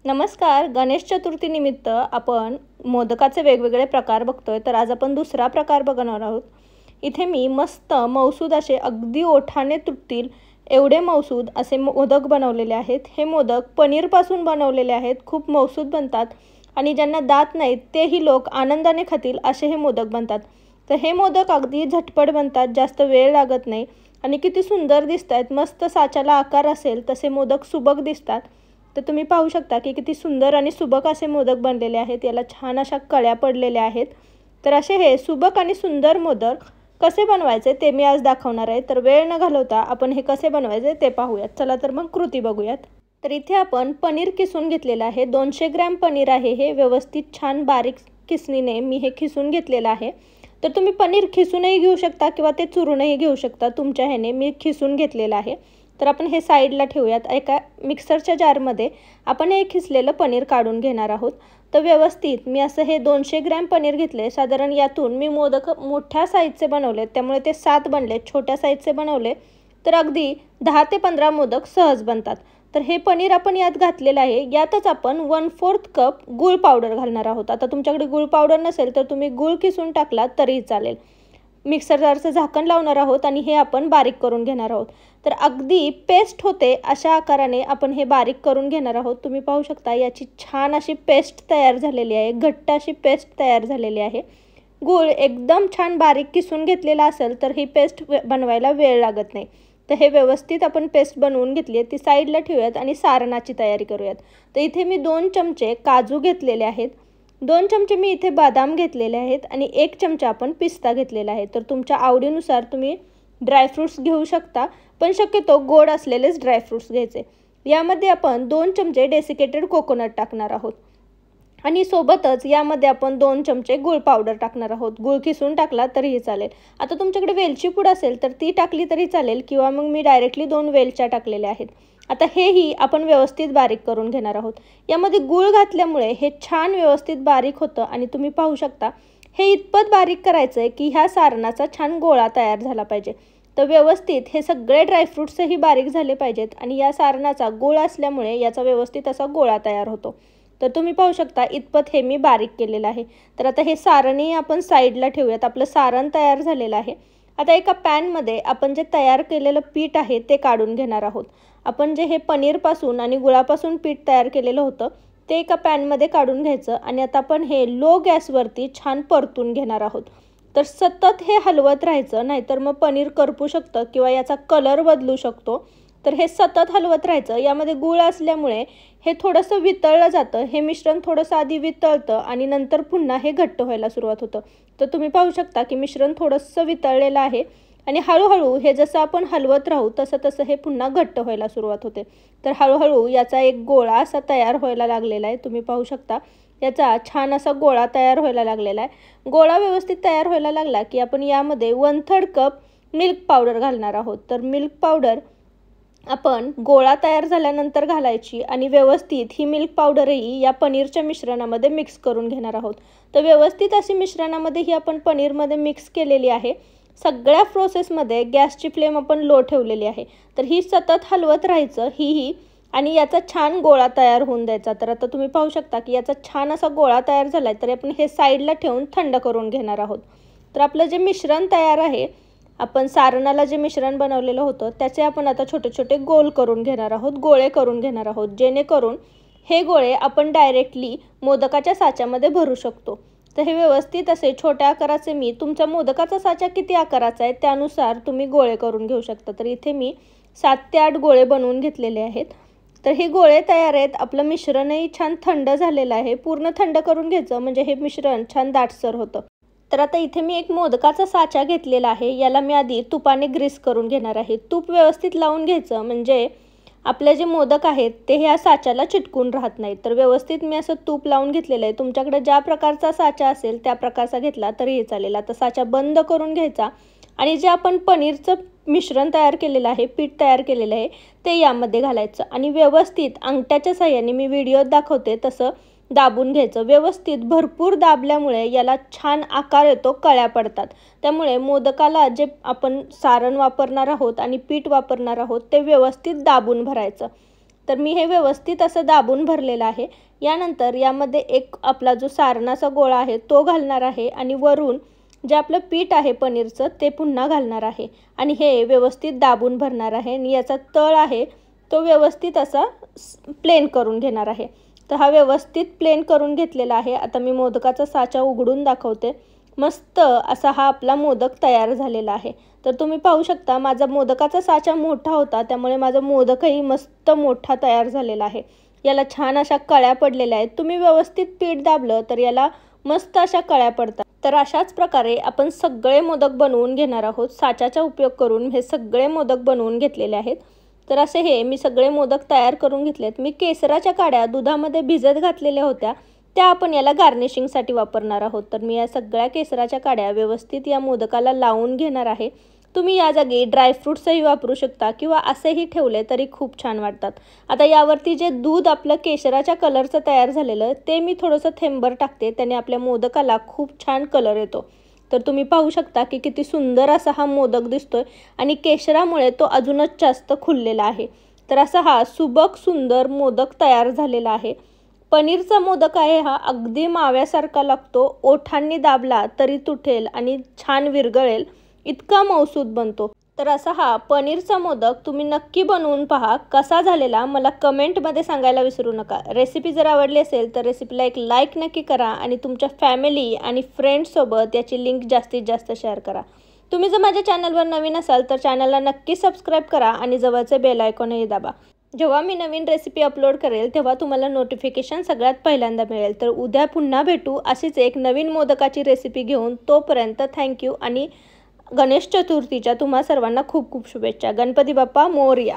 नमस्कार. गणेश चतुर्थीनिमित्त आपण मोदकाचे वेगवेगळे प्रकार बघतोय. तर आज आपण दुसरा प्रकार बघणार आहोत. इथे मी मस्त मौसूद असे अगदी ओठाने तुटतील एवढे मौसूद असे मोदक बनवलेले आहेत. हे मोदक पनीरपासून बनवलेले आहेत. खूप मौसूद बनतात आणि ज्यांना दात नाहीत तेही लोक आनंदाने खातील असे हे मोदक बनतात. तर हे मोदक अगदी झटपट बनतात, जास्त वेळ लागत नाही आणि किती सुंदर दिसत आहेत. मस्त साच्याला आकार असेल तसे मोदक सुबक दिसतात. तर तुम्ही पाहू शकता की किती सुंदर आणि सुबक असे मोदक बनलेले आहेत. याला छान अशा कळ्या पडलेल्या आहेत. तर असे हे सुबक आणि सुंदर मोदक कसे बनवायचे ते मी आज दाखवणार आहे. तर वेळ न घालवता आपण हे कसे बनवायचे ते पाहूयात. चला तर मग कृती बघूयात. तर इथे आपण पनीर किसून घेतलेलं आहे. 200 ग्रॅम पनीर आहे. हे व्यवस्थित छान बारीक किसणीने मी हे किसून घेतलेलं आहे. तर तुम्ही पनीर खिसूनही घेऊ शकता किंवा ते चुरूनही घेऊ शकता. तुमच्या ह्याने मी खिसून घेतलेलं आहे. तर आपण हे साईडला ठेवूयात. एका मिक्सरच्या जारमध्ये आपण हे खिसलेलं पनीर काढून घेणार आहोत. तर व्यवस्थित मी असं हे 200 ग्रॅम पनीर घेतले. साधारण यातून मी मोदक मोठ्या साईजचे बनवले, त्यामुळे ते 7 बनले. छोट्या साईजचे बनवले तर अगदी 10 ते 15 मोदक सहज बनतात. तर हे पनीर आपण यात घातलेलं आहे. यातच आपण 1/4 कप गूळ पावडर घालणार आहोत. आता तुमच्याकडे गूळ पावडर नसेल तर तुम्ही गूळ किसून टाकला तरीही चालेल. मिक्सर जारचं झाकण लावणार आहोत आणि हे आपण बारीक करून घेणार आहोत. तर अगदी पेस्ट होते अशा आकाराने आपण हे बारीक करून घेणार आहोत. तुम्ही पाहू शकता याची छान अशी पेस्ट तयार झालेली आहे. घट्ट अशी पेस्ट तयार झालेली आहे. गूळ एकदम छान बारीक किसून घेतलेला असेल तर ही पेस्ट बनवायला वेळ लागत नाही. तर हे व्यवस्थित आपण पेस्ट बनवून घेतली आहे. ती साईडला ठेवूयात आणि सारणाची तयारी करूयात. तर इथे मी 2 चमचे काजू घेतलेले आहेत. 2 चमचे मी इथे बदाम घेतलेले आहेत आणि 1 चमचा आपण पिस्ता घेतलेला आहे. तर तुमच्या आवडीनुसार तुम्ही ड्रायफ्रूट्स घेऊ शकता, पण शक्यतो गोड असलेलेच ड्रायफ्रूट्स घ्यायचे. यामध्ये आपण 2 चमचे डेसिकेटेड कोकोनट टाकणार आहोत आणि सोबतच यामध्ये आपण 2 चमचे गूळ पावडर टाकणार आहोत. गूळ किसून टाकला तरीही चालेल. आता तुमच्याकडे वेलची पूड असेल तर ती टाकली तरी चालेल किंवा मग मी डायरेक्टली 2 वेलच्या टाकलेल्या आहेत. आता हेही आपण व्यवस्थित बारीक करून घेणार आहोत. यामध्ये गूळ घातल्यामुळे हे छान व्यवस्थित बारीक होतं आणि तुम्ही पाहू शकता हे इतपत बारीक करायचं आहे की ह्या सारणाचा छान गोळा तयार झाला पाहिजे. तर व्यवस्थित हे सगळे ड्रायफ्रूट्सही बारीक झाले पाहिजेत आणि या सारणाचा गोळा असल्यामुळे याचा व्यवस्थित असा गोळा तयार होतो. तर तुम्ही पाहू शकता इतपत हे मी बारीक केलेलं आहे. तर आता हे सारणही आपण साईडला ठेवूयात. आपलं सारण तयार झालेलं आहे. आता एका पॅनमध्ये आपण जे तयार केलेलं पीठ आहे ते काढून घेणार आहोत. आपण जे हे पनीरपासून आणि गुळापासून पीठ तयार केलेलं होतं ते एका पॅनमध्ये काढून घ्यायचं आणि आता आपण हे लो गॅसवरती छान परतून घेणार आहोत. तर सतत हे हलवत राहायचं, नाहीतर मग पनीर करपू शकतं किंवा याचा कलर बदलू शकतो. तर हे सतत हलवत राहायचं. यामध्ये गूळ असल्यामुळे हे थोडंसं वितळलं जातं. हे मिश्रण थोडंसं आधी वितळतं आणि नंतर पुन्हा हे घट्ट व्हायला सुरुवात होतं. तर तुम्ही पाहू शकता की मिश्रण थोडंसं वितळलेलं आहे आणि हळूहळू हे जसं आपण हलवत राहू तसं तसं हे पुन्हा घट्ट व्हायला सुरुवात होते. तर हळूहळू याचा एक गोळा असा तयार व्हायला लागलेला आहे. तुम्ही पाहू शकता याचा छान असा गोळा तयार व्हायला लागलेला आहे. गोळा व्यवस्थित तयार व्हायला लागला की आपण यामध्ये 1/3 कप मिल्क पावडर घालणार आहोत. तर मिल्क पावडर आपण गोळा तयार झाल्यानंतर घालायची आणि व्यवस्थित ही मिल्क पावडरही या पनीरच्या मिश्रणामध्ये मिक्स करून घेणार आहोत. तर व्यवस्थित अशी मिश्रणामध्ये ही आपण पनीरमध्ये मिक्स केलेली आहे. सगळ्या प्रोसेसमध्ये गॅसची फ्लेम आपण लो ठेवलेली आहे. तर ही सतत हलवत राहायचं ही आणि याचा छान गोळा तयार होऊन द्यायचा. तर आता तुम्ही पाहू शकता की याचा छान असा गोळा तयार झाला आहे. तर आपण हे साईडला ठेवून थंड करून घेणार आहोत. तर आपलं जे मिश्रण तयार आहे, आपण सारणाला जे मिश्रण बनवलेलं होतं त्याचे आपण आता छोटे छोटे गोल करून घेणार आहोत, गोळे करून घेणार आहोत, जेणेकरून हे गोळे आपण डायरेक्टली मोदकाच्या साच्यामध्ये भरू शकतो. तर हे व्यवस्थित असे छोट्या आकाराचे मी तुमचा मोदकाचा साचा किती आकाराचा आहे त्यानुसार तुम्ही गोळे करून घेऊ शकता. तर इथे मी 7 ते 8 गोळे बनवून घेतलेले आहेत. तर हे गोळे तयार आहेत. आपलं मिश्रणही छान थंड झालेलं आहे. पूर्ण थंड करून घ्यायचं म्हणजे हे मिश्रण छान दाटसर होतं. तर आता इथे मी एक मोदकाचा साचा घेतलेला आहे. याला मी आधी तुपाने ग्रीस करून घेणार आहे. तूप व्यवस्थित लावून घ्यायचं म्हणजे आपले जे मोदक आहेत ते ह्या साच्याला चिटकून राहत नाहीत. तर व्यवस्थित मी असं तूप लावून घेतलेलं आहे. तुमच्याकडे ज्या प्रकारचा साचा असेल त्या प्रकारचा घेतला तरीही चालेल. आता साचा बंद करून घ्यायचा आणि जे आपण पनीरचं मिश्रण तयार केलेलं आहे, पीठ तयार केलेलं आहे ते यामध्ये घालायचं आणि व्यवस्थित अंगठ्याच्या साहाय्याने मी व्हिडिओत दाखवते तसं दाबून घ्यायचं. व्यवस्थित भरपूर दाबल्यामुळे याला छान आकार येतो, कळ्या पडतात. त्यामुळे मोदकाला जे आपण सारण वापरणार आहोत आणि पीठ वापरणार आहोत ते व्यवस्थित दाबून भरायचं. तर मी हे व्यवस्थित असं दाबून भरलेलं आहे। यानंतर यामध्ये एक आपला जो सारणाचा गोळा आहे तो घालणार आहे आणि वरून जे आपलं पीठ आहे पनीरचं ते पुन्हा घालणार आहे आणि हे व्यवस्थित दाबून भरणार आहे आणि याचा तळ आहे तो व्यवस्थित असा प्लेन करून घेणार आहे। तर हा व्यवस्थित प्लेन करून घेतलेला आहे। आता मी मोदकाचा साचा उघडून दाखवते। मस्त असा हा आपला मोदक तयार झालेला आहे। तर तुम्ही पाहू शकता माझा मोदकाचा साचा मोठा होता, त्यामुळे माझा मोदकही मस्त मोठा तयार झालेला आहे। याला छान अशा कळ्या पडलेल्या आहेत। तुम्ही व्यवस्थित पीठ दाबलं तर याला मस्त अशा कळ्या पडतात। तर अशाच प्रकारे आपण सगळे मोदक बनवून घेणार आहोत। साच्याचा उपयोग करून हे सगळे मोदक बनवून घेतलेले आहेत। तर असे हे मी सगळे मोदक तयार करून घेतलेत। मी केसराच्या काड्या दुधामध्ये भिजत घातलेल्या होत्या, त्या आपण याला गार्निशिंगसाठी वापरणार आहोत। तर मी या सगळ्या केसराच्या काड्या व्यवस्थित या मोदकाला लावून घेणार आहे। तुम्ही या जागी ड्रायफ्रूट्सही वापरू शकता किंवा असेही ठेवले तरी खूप छान वाटतात। आता यावरती जे दूध आपलं केशराच्या कलरचं तयार झालेलं ते मी थोडंसं थेंबर टाकते, त्याने आपल्या मोदकाला खूप छान कलर येतो। तर तुम्ही पाहू शकता की किती सुंदर असा हा मोदक दिसतोय आणि केशरामुळे तो अजूनच जास्त खुललेला आहे। तर असा हा सुबक सुंदर मोदक तयार झालेला आहे। पनीरचा मोदक आहे हा अगदी माव्यासारखा लागतो, ओठांनी दाबला तरी तुटेल आणि छान विरघळेल इतका मऊसूद बनतो। तर असा हा पनीरचा मोदक तुम्ही नक्की बनवून पहा, कसा झालेला मला कमेंटमध्ये सांगायला विसरू नका। रेसिपी जर आवडली असेल तर रेसिपीला एक लाईक नक्की करा आणि तुमच्या फॅमिली आणि फ्रेंड्ससोबत याची लिंक जास्तीत जास्त शेअर करा। तुम्ही जर माझ्या चॅनलवर नवीन असाल तर चॅनलला नक्की सबस्क्राईब करा आणि जवळचे बेल आयकॉनही दाबा। जेव्हा मी नवीन रेसिपी अपलोड करेल तेव्हा तुम्हाला नोटिफिकेशन सगळ्यात पहिल्यांदा मिळेल। तर उद्या पुन्हा भेटू अशीच एक नवीन मोदकाची रेसिपी घेऊन। तोपर्यंत थँक्यू आणि गणेश चतुर्थीच्या तुम्हा सर्वांना खूप खूप शुभेच्छा। गणपती बाप्पा मोरया।